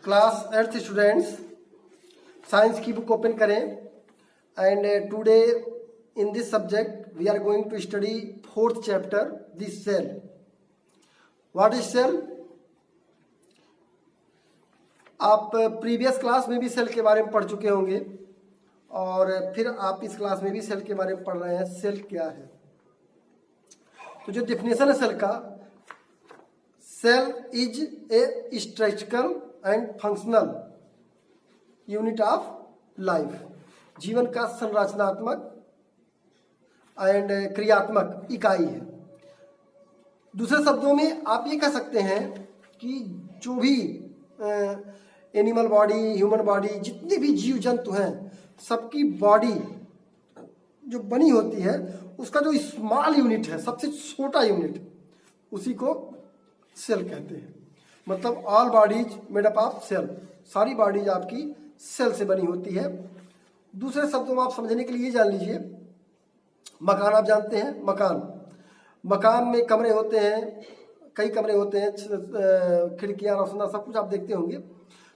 Class 8th students, science की book open करें and today in this subject we are going to study 4th chapter the cell. What is cell? आप previous class में भी cell के बारे में पढ़ चुके होंगे और फिर आप इस क्लास में भी सेल के बारे में पढ़ रहे हैं। सेल क्या है? तो जो डेफिनेशन है सेल का, cell is a structural and functional unit of life. जीवन का संरचनात्मक एंड क्रियात्मक इकाई है। दूसरे शब्दों में आप ये कह सकते हैं कि जो भी एनिमल बॉडी, ह्यूमन बॉडी, जितने भी जीव जंतु हैं, सबकी बॉडी जो बनी होती है उसका जो स्मॉल यूनिट है, सबसे छोटा यूनिट, उसी को सेल कहते हैं। मतलब all bodies made up of cell, सारी बॉडीज आपकी सेल से बनी होती है। दूसरे शब्दों में आप समझने के लिए जान लीजिए, मकान आप जानते हैं। मकान में कमरे होते हैं, कई कमरे होते हैं, खिड़कियां, रोशना, सब कुछ आप देखते होंगे।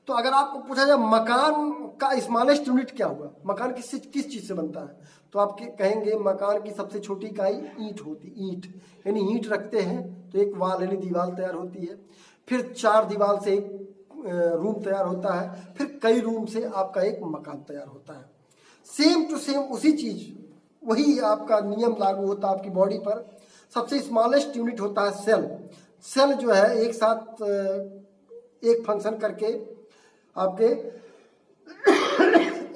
तो अगर आपको पूछा जाए मकान का स्मॉलेस्ट यूनिट क्या हुआ, मकान किस चीज से बनता है, तो आप कहेंगे मकान की सबसे छोटी इकाई ईंट होती। ईंट यानी ईंट रखते हैं तो एक वाल यानी दीवार तैयार होती है, फिर 4 दीवार से एक रूम तैयार होता है, फिर कई रूम से आपका एक मकान तैयार होता है। सेम टू सेम उसी चीज, वही आपका नियम लागू होता है आपकी बॉडी पर। सबसे स्मॉलेस्ट यूनिट होता है सेल। सेल जो है एक साथ एक फंक्शन करके आपके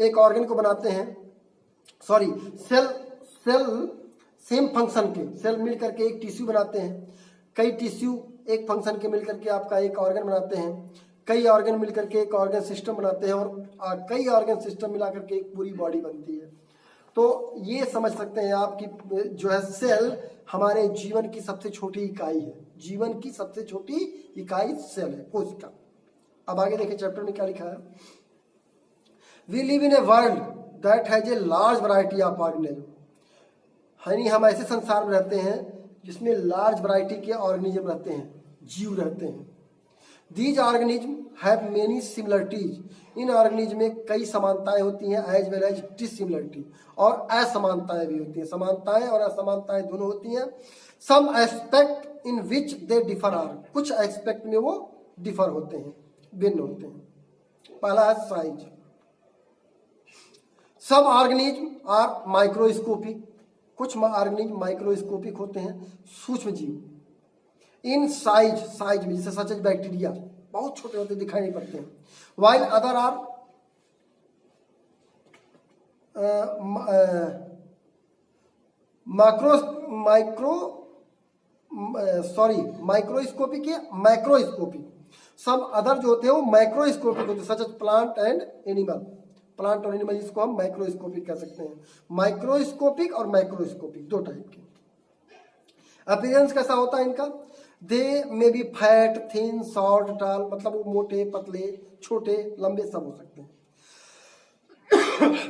एक ऑर्गन को बनाते हैं। सॉरी, सेल सेम फंक्शन के सेल मिल करके एक टिश्यू बनाते हैं। कई टिश्यू एक फंक्शन के मिल करके आपका एक ऑर्गन बनाते हैं। कई ऑर्गन मिल करके एक ऑर्गन सिस्टम बनाते हैं और कई ऑर्गन सिस्टम मिला करके एक पूरी बॉडी बनती है। तो ये समझ सकते हैं आप कि जो है सेल हमारे जीवन की सबसे छोटी इकाई है। जीवन की सबसे छोटी इकाई सेल है, कोशिका। अब आगे देखिए चैप्टर में क्या लिखा है। We live in a world that has a large variety of organism. यानी हम ऐसे संसार में रहते हैं जिसमें लार्ज वैरायटी के ऑर्गेनिज्म रहते हैं, जीव रहते हैं। These organism have many similarities. In organism में कई समानताएं होती हैं, एज वेल एज डिसिमिलरिटी, और असमानताएं भी होती हैं। समानताएं और असमानताएं दोनों होती हैं। Some aspect in which they differ are, कुछ एस्पेक्ट में वो डिफर होते हैं, भिन्न होते हैं। पहला है साइज। सब ऑर्गेनिज्म आर माइक्रोस्कोपिक, कुछ ऑर्गेनिज्म माइक्रोस्कोपिक होते हैं, सूक्ष्म जीव। इन साइज में, जैसे सच एज बैक्टीरिया, बहुत छोटे होते, दिखाई नहीं पड़ते हैं। वाइल अदर आर माइक्रोस्कोपिक या मैक्रोस्कोपिक। सब अदर जो होते हैं वो माइक्रोस्कोपिक होते हैं, such as plant and animal. Plant और एनिमल, इसको हम माइक्रोस्कोपिक कह सकते हैं। माइक्रोस्कोपिक और मैक्रोस्कोपिक दो टाइप के। अपीयरेंस कैसा होता है इनका? They may be fat, thin, short, tall, मतलब वो मोटे, पतले, छोटे, लंबे सब हो सकते हैं।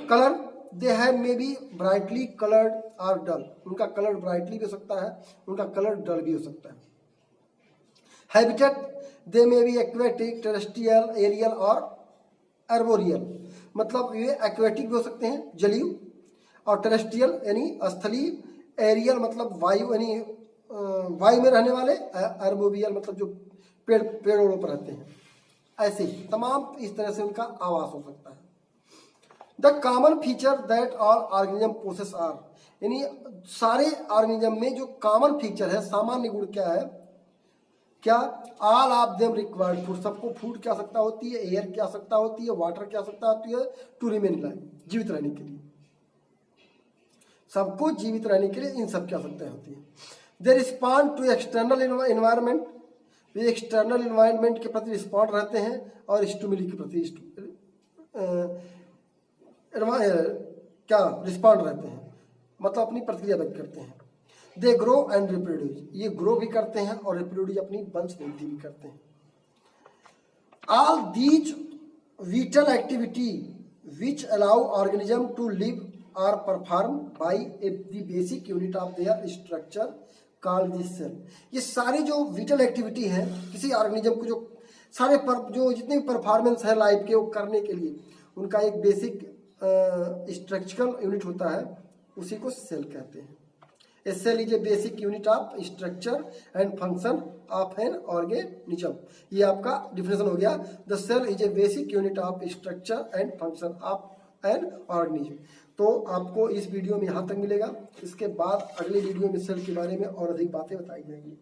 Colour, they have may be brightly coloured और डल। उनका कलर ब्राइटली भी हो सकता है, उनका कलर डल भी हो सकता है। Habitat, they may be aquatic, terrestrial, aerial और अर्बोरियल। मतलब ये एक्वेटिक भी हो सकते हैं, जलीय, और टेरेस्ट्रियल यानी स्थलीय, एरियल मतलब वायु यानी वायु में रहने वाले, अर्बोरियल मतलब जो पेड़ों पर रहते हैं। ऐसे ही तमाम इस तरह से उनका आवास हो सकता है। The common feature that all organism possess are, यानी सारे ऑर्गेनिज्म में जो कॉमन फीचर है, सामान्य गुण क्या है? क्या? All of them required food. सबको फूड की आवश्यकता होती है, एयर की आवश्यकता होती है, वाटर की आवश्यकता होती है, टू रिमेन लाइफ, जीवित रहने के लिए। सबको जीवित रहने के लिए इन सब की आवश्यकता होती है। They respond to external environment, वे एक्सटर्नल एनवायरनमेंट के प्रति रिस्पॉन्ड रहते हैं और स्टिमुली के प्रति क्या रिस्पॉन्ड रहते हैं, मतलब अपनी प्रतिक्रिया व्यक्त करते हैं। दे ग्रो एंड रिप्रोड्यूस, ये ग्रो भी करते हैं और रिप्रोड्यूस अपनी वंश वृद्धि भी करते हैं। All these vital activity which allow organism to live are perform by the basic unit of their structure called the cell. ये सारी जो विटल एक्टिविटी है, किसी ऑर्गेनिज्म को जो सारे जो जितने भी परफॉर्मेंस है लाइफ के वो करने के लिए उनका एक बेसिक स्ट्रक्चरल यूनिट होता है, उसी को सेल कहते हैं। A cell is a basic unit of structure and function of an organism। ये आपका डिफिनेशन हो गया। The cell is a basic unit of structure and function of an organism। तो आपको इस वीडियो में यहाँ तक मिलेगा। इसके बाद अगले वीडियो में सेल के बारे में और अधिक बातें बताई जाएंगी।